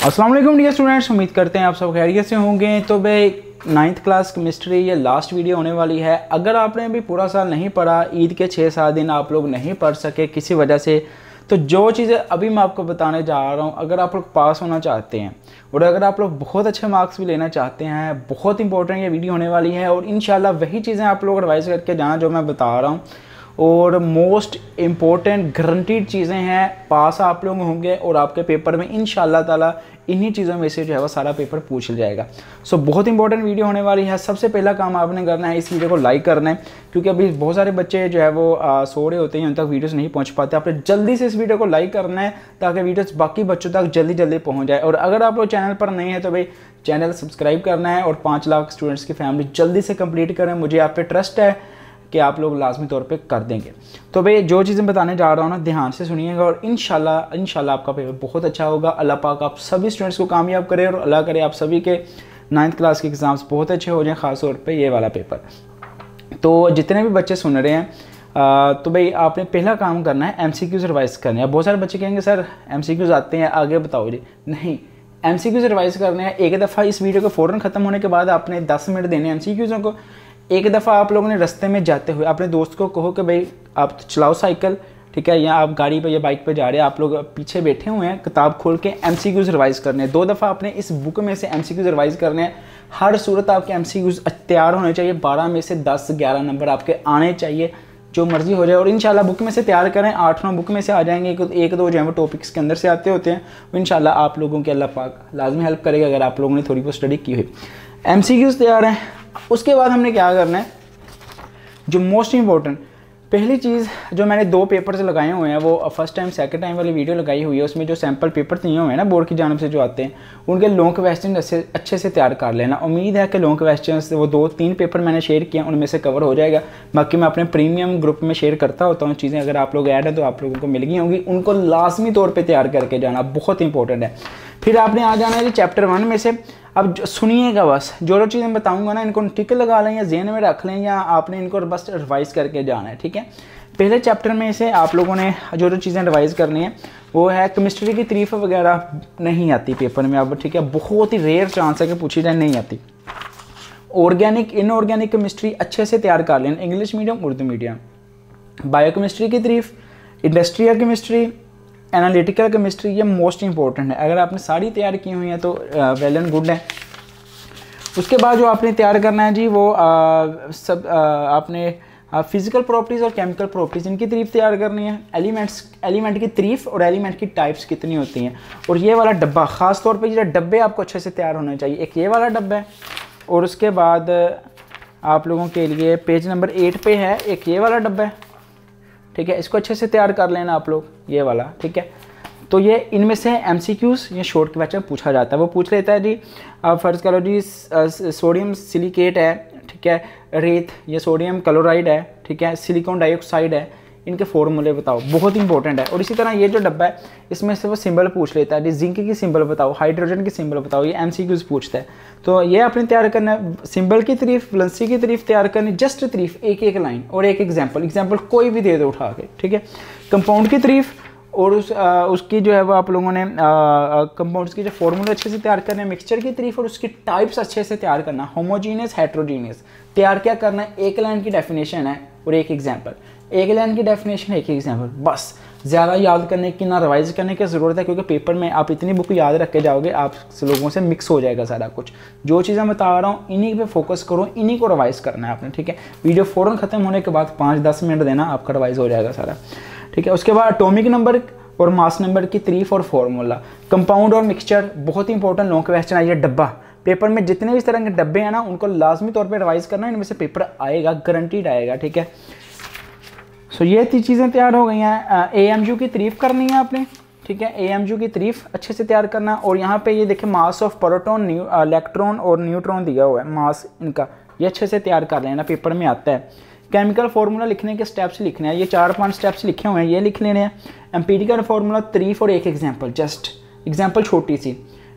अस्सलाम वालेकुम dear students, उम्मीद करते हैं आप सब खैरियत से होंगे। तो भाई 9th क्लास केमिस्ट्री ये लास्ट वीडियो होने वाली है। अगर आपने अभी पूरा साल नहीं पढ़ा, ईद के 6-7 दिन आप लोग नहीं पढ़ सके किसी वजह से, तो जो चीज़ें अभी मैं आपको बताने जा रहा हूँ, अगर आप लोग पास होना चाहते हैं और अगर आप लोग बहुत अच्छे मार्क्स भी लेना चाहते हैं, बहुत इंपॉर्टेंट ये वीडियो होने वाली है। और इंशाल्लाह वही चीज़ें आप लोग रिवाइज करके जाना जो मैं बता रहा हूँ, और मोस्ट इम्पॉर्टेंट गारंटीड चीज़ें हैं। पास आप लोग होंगे और आपके पेपर में इंशाल्लाह ताला इन्हीं चीज़ों में से जो है वो सारा पेपर पूछ जाएगा। सो बहुत इंपॉर्टेंट वीडियो होने वाली है। सबसे पहला काम आपने करना है, इस वीडियो को लाइक करना है, क्योंकि अभी बहुत सारे बच्चे जो है वो सो रहे होते हैं, उन तक वीडियोस नहीं पहुंच पाते। आपने जल्दी से इस वीडियो को लाइक करना है ताकि वीडियोस बाकी बच्चों तक जल्दी जल्दी पहुँच जाए। और अगर आप लोग चैनल पर नहीं है तो भाई चैनल सब्सक्राइब करना है और 5 लाख स्टूडेंट्स की फैमिली जल्दी से कंप्लीट करें। मुझे आप पे ट्रस्ट है कि आप लोग लाजमी तौर पे कर देंगे। तो भाई जो चीज़ें बताने जा रहा हूँ ना, ध्यान से सुनिएगा और इंशाल्लाह आपका पेपर बहुत अच्छा होगा। अल्लाह पाक आप सभी स्टूडेंट्स को कामयाब करे और अल्लाह करे आप सभी के 9th क्लास के एग्ज़ाम्स बहुत अच्छे हो जाएं, ख़ास तौर पे ये वाला पेपर। तो जितने भी बच्चे सुन रहे हैं, तो भाई आपने पहला काम करना है MCQs रिवाइज़ करने हैं। बहुत सारे बच्चे कहेंगे सर MCQs आते हैं, आगे बताओ जी। नहीं, MCQs रिवाइज़ करने हैं। एक दफ़ा इस वीडियो को फ़ौरन ख़त्म होने के बाद आपने 10 मिनट देने MCQs को। एक दफ़ा आप लोगों ने रास्ते में जाते हुए अपने दोस्त को कहो कि भाई आप चलाओ साइकिल, ठीक है, या आप गाड़ी पे या बाइक पे जा रहे हैं, आप लोग पीछे बैठे हुए हैं, किताब खोल के MCQs रिवाइज़ करने हैं। 2 दफ़ा आपने इस बुक में से MCQs रिवाइज़ करने हैं। हर सूरत आपके MCQs तैयार होने चाहिए। 12 में से 10-11 नंबर आपके आने चाहिए, जो मर्जी हो जाए। और इंशाल्लाह बुक में से तैयार करें, 8-9 बुक में से आ जाएंगे। 1-2 जो है वो टॉपिक्स के अंदर से आते होते हैं। इंशाल्लाह आप लोगों के अल्लाह पाक लाजमी हेल्प करेगा अगर आप लोगों ने थोड़ी बहुत स्टडी की हुई। MCQs तैयार हैं। उसके बाद हमने क्या करना है, जो मोस्ट इंपॉर्टेंट पहली चीज़ जो मैंने 2 पेपर्स लगाए हुए हैं, वो फर्स्ट टाइम सेकंड टाइम वाली वीडियो लगाई हुई है। उसमें जो सैम्पल पेपर दिए हुए हैं ना बोर्ड की जानिब से जो आते हैं, उनके लॉन्ग क्वेश्चन अच्छे से तैयार कर लेना। उम्मीद है कि लॉन्ग क्वेश्चन वो 2-3 पेपर मैंने शेयर किया, उनमें से कवर हो जाएगा। बाकी मैं अपने प्रीमियम ग्रुप में शेयर करता होता हूँ चीज़ें, अगर आप लोग ऐड है तो आप लोगों को मिल गई होंगी। उनको लाजमी तौर पर तैयार करके जाना बहुत इंपॉर्टेंट है। फिर आपने आ जाना है चैप्टर 1 में से। अब सुनिएगा, बस जो चीज़ें बताऊंगा ना, इनको टिक लगा लें या ज़हन में रख लें, या आपने इनको बस रिवाइज़ करके जाना है, ठीक है। पहले चैप्टर में से आप लोगों ने जो चीज़ें रिवाइज़ करनी है वो है केमिस्ट्री की तारीफ वगैरह नहीं आती पेपर में अब, ठीक है, बहुत ही रेयर चांस है कि पूछी जाए, नहीं आती। ऑर्गेनिक इनऑर्गेनिक केमिस्ट्री अच्छे से तैयार कर लें, English medium Urdu medium. Biochemistry की तारीफ, इंडस्ट्रियल केमिस्ट्री, एनालिटिकल केमिस्ट्री, ये मोस्ट इंपॉर्टेंट है। अगर आपने सारी तैयार की हुई है तो वेल एंड गुड है। उसके बाद जो आपने तैयार करना है जी, वो आपने फिजिकल प्रॉपर्टीज़ और केमिकल प्रॉपर्टीज़, इनकी तारीफ तैयार करनी है। एलिमेंट की तारीफ और एलिमेंट की टाइप्स कितनी होती हैं। और ये वाला डब्बा, ख़ास तौर पे ये डब्बे आपको अच्छे से तैयार होने चाहिए। एक ये वाला डब्बा है, और उसके बाद आप लोगों के लिए पेज नंबर 8 पे है एक ये वाला डब्बा है, ठीक है। इसको अच्छे से तैयार कर लेना आप लोग, ये वाला, ठीक है। तो ये इनमें से MCQs ये शॉर्ट क्वेश्चन पूछा जाता है। वो पूछ लेता है जी, आप फ़र्ज़ करो जी सोडियम सिलिकेट है, ठीक है, रेत, ये सोडियम क्लोराइड है, ठीक है, सिलिकॉन डाइऑक्साइड है, इनके फॉर्मूले बताओ, बहुत इंपॉर्टेंट है। और इसी तरह ये जो डब्बा है, इसमें से वो सिंबल पूछ लेता है जी, जिंक की सिंबल बताओ, हाइड्रोजन की सिंबल बताओ, ये MCQs पूछता है। तो ये आपने तैयार करना है। सिंबल की तारीफ, वैलेंसी की तारीफ तैयार करनी, जस्ट तारीफ, एक लाइन और एक एग्जाम्पल कोई भी दे दो उठा के, ठीक है। कंपाउंड की तारीफ और उसकी जो है वो आप लोगों ने कंपाउंड्स की जो फॉर्मूले अच्छे से तैयार करना है। मिक्सचर की तारीफ और उसकी टाइप्स अच्छे से तैयार करना। होमोजीनियस हेट्रोजीनियस तैयार क्या करना है, एक लाइन की डेफिनेशन है और एक एग्जाम्पल, एक लाइन की डेफिनेशन एक एग्जाम्पल, बस। ज़्यादा याद करने की ना रिवाइज करने की ज़रूरत है, क्योंकि पेपर में आप इतनी बुक याद रख के जाओगे, आप लोगों से मिक्स हो जाएगा सारा कुछ। जो चीज़ें बता रहा हूँ इन्हीं पे फोकस करो, इन्हीं को रिवाइज करना है आपने, ठीक है। वीडियो फ़ौरन ख़त्म होने के बाद 5-10 मिनट देना, आपका रिवाइज हो जाएगा सारा, ठीक है। उसके बाद एटॉमिक नंबर और मास नंबर की तारीफ और फॉर्मूला। कंपाउंड और मिक्सचर बहुत इंपॉर्टेंट लॉन्ग क्वेश्चन है। ये डब्बा, पेपर में जितने भी इस तरह के डब्बे हैं ना, उनको लाजमी तौर पे रिवाइज करना है, इनमें से पेपर आएगा, गारंटीड आएगा, ठीक है। सो ये 3 चीज़ें तैयार हो गई हैं। AMU की तारीफ करनी है आपने, ठीक है, AMU की तारीफ अच्छे से तैयार करना। और यहाँ पे ये देखें मास ऑफ प्रोटॉन, इलेक्ट्रॉन और न्यूट्रॉन दिया हुआ है, मास इनका, ये अच्छे से तैयार कर लेना, पेपर में आता है। केमिकल फार्मूला लिखने के स्टेप्स लिखने हैं, ये 4-5 स्टेप्स लिखे हुए हैं, ये लिख लेने हैं। एम्पिरिकल फार्मूला, तारीफ और एक एग्जाम्पल, जस्ट एग्जाम्पल छोटी सी।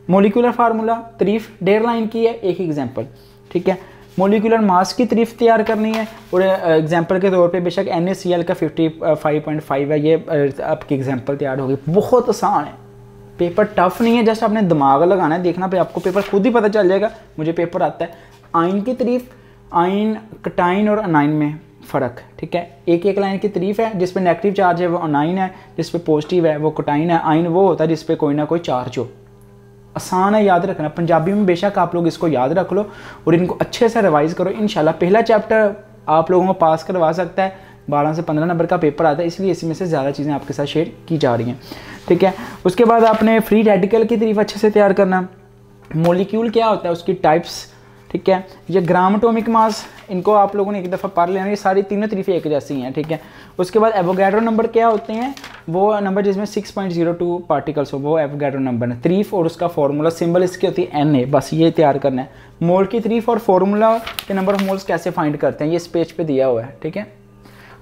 मोलिकुलर फार्मूला, तारीफ 1.5 लाइन की है, एक एग्जाम्पल, ठीक है। मोलिकुलर मास की तारीफ तैयार करनी है, और एग्जाम्पल के तौर पे बेशक NaCl का 55.5 है, ये आपकी एग्जाम्पल तैयार होगी। बहुत आसान है, पेपर टफ नहीं है, जस्ट आपने दिमाग लगाना है, देखना पे आपको पेपर खुद ही पता चल जाएगा, मुझे पेपर आता है। आइन की तारीफ, आइन कटाइन और अनाइन में फ़र्क, ठीक है। एक एक लाइन की तारीफ है जिस पे नेगेटिव चार्ज है वो अनाइन है, जिस पे पॉजिटिव है वो कटाइन है। आइन वो होता है जिस पे कोई ना कोई चार्ज हो। आसान है याद रखना, पंजाबी में बेशक आप लोग इसको याद रख लो और इनको अच्छे से रिवाइज करो। इंशाल्लाह पहला चैप्टर आप लोगों को पास करवा सकता है, 12 से 15 नंबर का पेपर आता है, इसलिए इसमें से ज़्यादा चीज़ें आपके साथ शेयर की जा रही हैं, ठीक है। उसके बाद आपने फ्री रेडिकल की तारीफ अच्छे से तैयार करना। मॉलिक्यूल क्या होता है, उसकी टाइप्स, ठीक है। ये ग्राम एटॉमिक मास, इनको आप लोगों ने एक दफ़ा पढ़ लेना, ये सारी तीनों तारीफें एक जैसी हैं, ठीक है। उसके बाद एवोगैड्रो नंबर क्या होते हैं, वो नंबर जिसमें 6.02 पार्टिकल्स हो, वो एवोगैड्रो नंबर है। तारीफ और उसका फार्मूला, सिंबल इसकी होती है Na, बस ये तैयार करना है। मोल की तारीफ और फार्मूला के नंबर ऑफ मोल्स कैसे फाइंड करते हैं, ये इस पेज पे दिया हुआ है, ठीक है।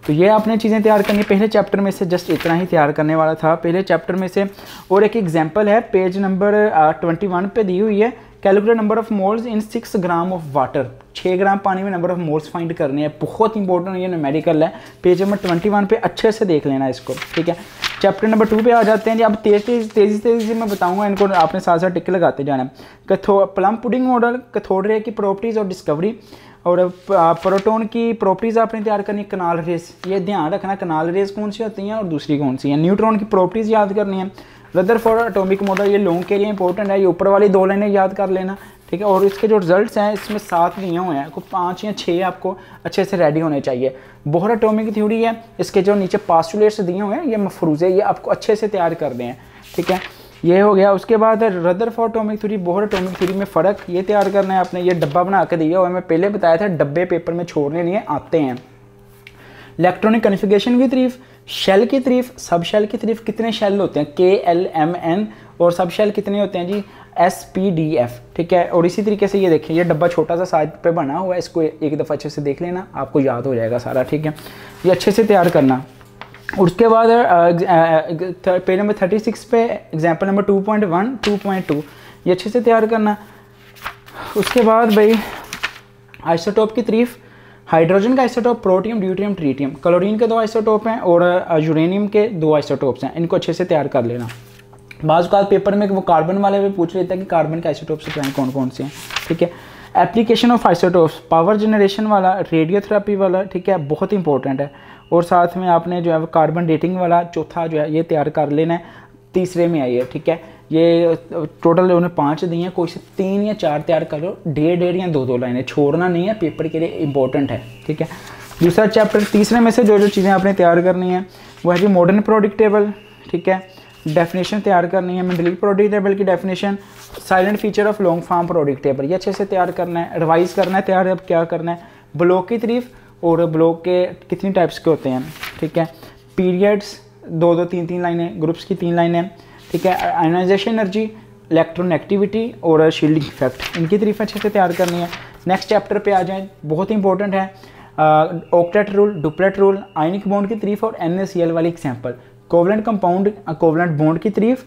तो ये आपने चीज़ें तैयार करनी, पहले चैप्टर में से जस्ट इतना ही तैयार करने वाला था पहले चैप्टर में से। और एक एग्जांपल है पेज नंबर 21 पे दी हुई है, calculate number of moles in 6 gram of water. 6 ग्राम पानी में नंबर ऑफ मोल्स फाइंड करने हैं, बहुत इंपॉर्टेंट ये न्यूमेरिकल है। पेज नंबर 21 पे अच्छे से देख लेना इसको, ठीक है। चैप्टर नंबर 2 पे आ जाते हैं जी। अब तेज़ी से मैं बताऊंगा, इनको आपने साथ साथ टिक लगाते जाना है। Plum pudding model, cathode ray की प्रॉपर्टीज़ और डिस्कवरी, और प्रोटॉन की प्रॉपर्टीज़ आपने तैयार करनी। कनाल रेस, ये ध्यान रखना कनाल रेस कौन सी होती हैं और दूसरी कौन सी है। न्यूट्रॉन की प्रॉपर्टीज़ याद करनी है। रदरफोर्ड एटॉमिक मॉडल, ये लॉन्ग के लिए इंपॉर्टेंट है, ये ऊपर वाली 2 लाइनें याद कर लेना, ठीक है। और इसके जो रिजल्ट्स हैं इसमें 7 दिए हुए हैं, आपको 5 या 6 आपको अच्छे से रेडी होने चाहिए। बोहर एटॉमिक थ्योरी है, इसके जो नीचे पास्टुलेट्स दिए हुए हैं ये मफरूज़ है, ये आपको अच्छे से तैयार कर दें, ठीक है। ये हो गया। उसके बाद Rutherford atomic theory, Bohr atomic theory में फ़र्क, ये तैयार करना है आपने। ये डब्बा बना के दिया हुआ है, मैं पहले बताया था डब्बे पेपर में छोड़ने नहीं है, आते हैं। इलेक्ट्रॉनिक कन्फिगरेशन की तारीफ, शेल की तारीफ, सब शेल की तारीफ, कितने शेल होते हैं KLMN, और सब शेल कितने होते हैं जी SPDF, ठीक है। और इसी तरीके से ये देखिए, ये डब्बा छोटा सा साइड पे बना हुआ है, इसको एक दफ़ा अच्छे से देख लेना, आपको याद हो जाएगा सारा, ठीक है। ये अच्छे से तैयार करना। उसके बाद पेज नंबर 36 पे एग्जाम्पल नंबर 2.1, 2.2, ये अच्छे से तैयार करना। उसके बाद भाई आइसोटोप की तारीफ, हाइड्रोजन का isotope protium, deuterium, tritium. Chlorine के 2 आइसोटोप हैं और यूरेनियम के 2 आइसोटोप्स हैं, इनको अच्छे से तैयार कर लेना। बाज़ औक़ात पेपर में वो कार्बन वाले भी पूछ लेता है कि कार्बन के आइसोटोप्स क्या हैं, कौन कौन से हैं, ठीक है। Application of isotopes, power generation वाला, रेडियोथेरेपी वाला, ठीक है, बहुत इंपॉर्टेंट है। और साथ में आपने जो है कार्बन डेटिंग वाला चौथा जो है ये तैयार कर लेना है, तीसरे में आई है, ठीक है। ये टोटल उन्हें 5 दिए हैं, कोई से 3 या 4 तैयार कर लो, 1.5 या 2 लाइनें, छोड़ना नहीं है, पेपर के लिए इंपॉर्टेंट है, ठीक है। दूसरा चैप्टर, तीसरे में से जो चीज़ें आपने तैयार करनी है वो है जी मॉडर्न प्रोडक्ट टेबल, ठीक है। डेफिनेशन तैयार करनी है, मेंडलीव प्रोडक्ट टेबल की definition, silent feature of long form product table, ये अच्छे से तैयार करना है, रिवाइज करना है तैयार। अब क्या करना है, ब्लॉक की तारीफ और ब्लॉक के कितनी टाइप्स के होते हैं, ठीक है। पीरियड्स 2-2, 3-3 लाइनें, ग्रुप्स की 3 लाइनें, ठीक है। आयनाइजेशन एनर्जी, इलेक्ट्रोनेगेटिविटी और शील्डिंग इफेक्ट, इनकी तारीफ अच्छे से तैयार करनी है। नेक्स्ट चैप्टर पे आ जाएं, बहुत इंपॉर्टेंट है octet rule, duplet rule, ionic bond की तारीफ और NaCl वाली example. Covalent compound, covalent bond की तारीफ,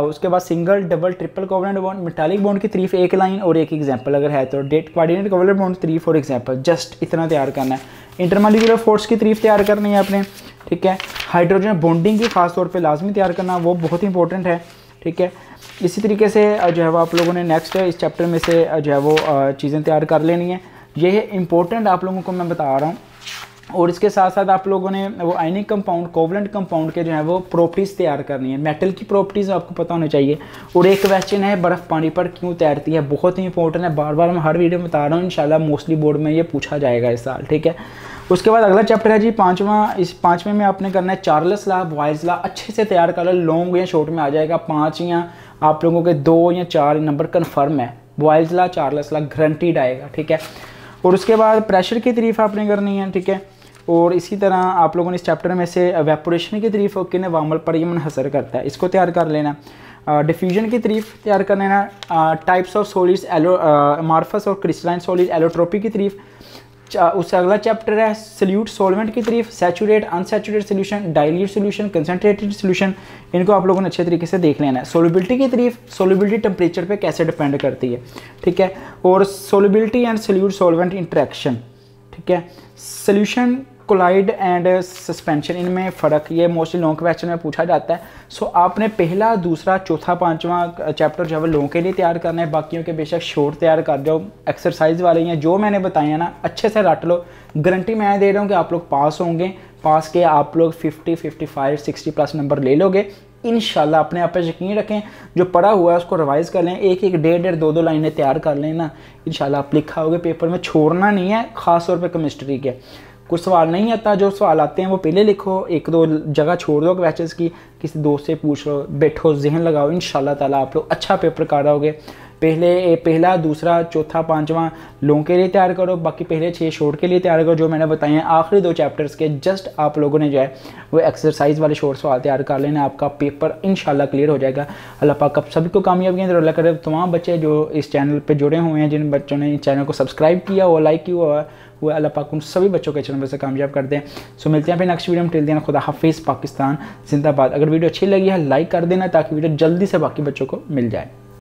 उसके बाद single, double, triple covalent bond, metallic bond की तारीफ, एक लाइन और एक एग्जांपल अगर है तो। डेट कोऑर्डिनेट कोवलेंट बॉन्ड तारीफ और एग्जांपल, जस्ट इतना तैयार करना है। इंटरमॉलिक्यूलर फोर्स की तारीफ तैयार करनी है आपने, ठीक है। हाइड्रोजन बॉन्डिंग की खास तौर पे लाजमी तैयार करना, वो बहुत इंपॉर्टेंट है, ठीक है। इसी तरीके से जो है वो आप लोगों ने नेक्स्ट इस चैप्टर में से जो है वो चीज़ें तैयार कर लेनी है। ये इंपॉर्टेंट आप लोगों को मैं बता रहा हूँ। और इसके साथ साथ आप लोगों ने वो आयनिक कंपाउंड, कोवलेंट कंपाउंड के जो है वो प्रॉपर्टीज़ तैयार करनी है। मेटल की प्रॉपर्टीज़ आपको पता होनी चाहिए। और एक क्वेश्चन है, बर्फ़ पानी पर क्यों तैरती है, बहुत ही इंपॉर्टेंट है, बार बार मैं हर वीडियो में बता रहा हूँ, इंशाल्लाह मोस्टली बोर्ड में ये पूछा जाएगा इस साल, ठीक है। उसके बाद अगला चैप्टर है जी 5वां। इस 5वें में आपने करना है चार्ल्स लॉ, बॉयल्स लॉ, अच्छे से तैयार कर लो, लॉन्ग या शॉर्ट में आ जाएगा। 5 या आप लोगों के 2 या 4 नंबर कन्फर्म है। Boyle's law, Charles law guaranteed आएगा, ठीक है। और उसके बाद प्रेशर की तारीफ आपने करनी है, ठीक है। और इसी तरह आप लोगों ने इस चैप्टर में से वेपोरेशन की तारीफ किन वामल पर ये मुनहसर करता है, इसको तैयार कर लेना। डिफ्यूजन की तारीफ तैयार कर लेना। टाइप्स ऑफ सॉलिड्स, एमार्फस और क्रिस्टलाइन सॉलिड, एलोट्रोपी की तारीफ। उससे अगला चैप्टर है सल्यूट सॉल्वेंट की तारीफ, saturate, unsaturate solution, dilute solution, concentrated solution, इनको आप लोगों ने अच्छे तरीके से देख लेना है। सोल्युबिलिटी की तारीफ, सोल्युबिलिटी टेम्परेचर पे कैसे डिपेंड करती है, ठीक है। और solubility and solute solvent interaction, ठीक है। सोल्यूशन कोलाइड एंड सस्पेंशन, इनमें फ़र्क, ये मोस्टली लॉन्ग क्वेश्चन में पूछा जाता है। सो आपने पहला, दूसरा, चौथा, पांचवा चैप्टर जो है लॉन्ग के लिए तैयार करना है, बाकियों के बेशक शॉर्ट तैयार कर जाओ। एक्सरसाइज वाले हैं जो मैंने बताए हैं ना, अच्छे से रट लो, गारंटी मैं दे रहा हूँ कि आप लोग पास होंगे। पास के आप लोग 50, 55, 60 प्लस नंबर ले लोगे इंशाल्लाह। अपने आप पे यकीन रखें, जो पढ़ा हुआ है उसको रिवाइज़ कर लें, एक एक डेढ़ दो लाइनें तैयार कर लें ना, इंशाल्लाह आप लिखा होगे पेपर में, छोड़ना नहीं है। ख़ास तौर पे केमिस्ट्री के कुछ सवाल नहीं आता, जो सवाल आते हैं वो पहले लिखो, एक दो जगह छोड़ दो क्वेश्चंस की, किसी दोस्त से पूछ लो, बैठो, जहन लगाओ, इंशाल्लाह ताला आप लोग अच्छा पेपर कर रहोगे। पहला, दूसरा, चौथा, पांचवा लॉन्ग के लिए तैयार करो, बाकी पहले 6 शॉर्ट के लिए तैयार करो जो मैंने बताए हैं। आखिरी 2 चैप्टर्स के जस्ट आप लोगों ने जो है वो एक्सरसाइज वाले शॉर्ट सवाल तैयार कर लेना, आपका पेपर इंशाल्लाह क्लियर हो जाएगा। अल्लाह पाक आप सभी को कामयाबी दें। अल्लाह करे तमाम बच्चे जो इस चैनल पर जुड़े हुए हैं, जिन बच्चों ने इस चैनल को सब्सक्राइब किया हुआ, लाइक किया हुआ, वो अल्लाह पाक उन सभी बच्चों के चैनल से कामयाब कर दें। सो मिलते हैं फिर नेक्स्ट वीडियो में। टिल देन खुदा हाफिज़, पाकिस्तान जिंदाबाद। अगर वीडियो अच्छी लगी है लाइक कर देना ताकि वीडियो जल्दी से बाकी बच्चों को मिल जाए।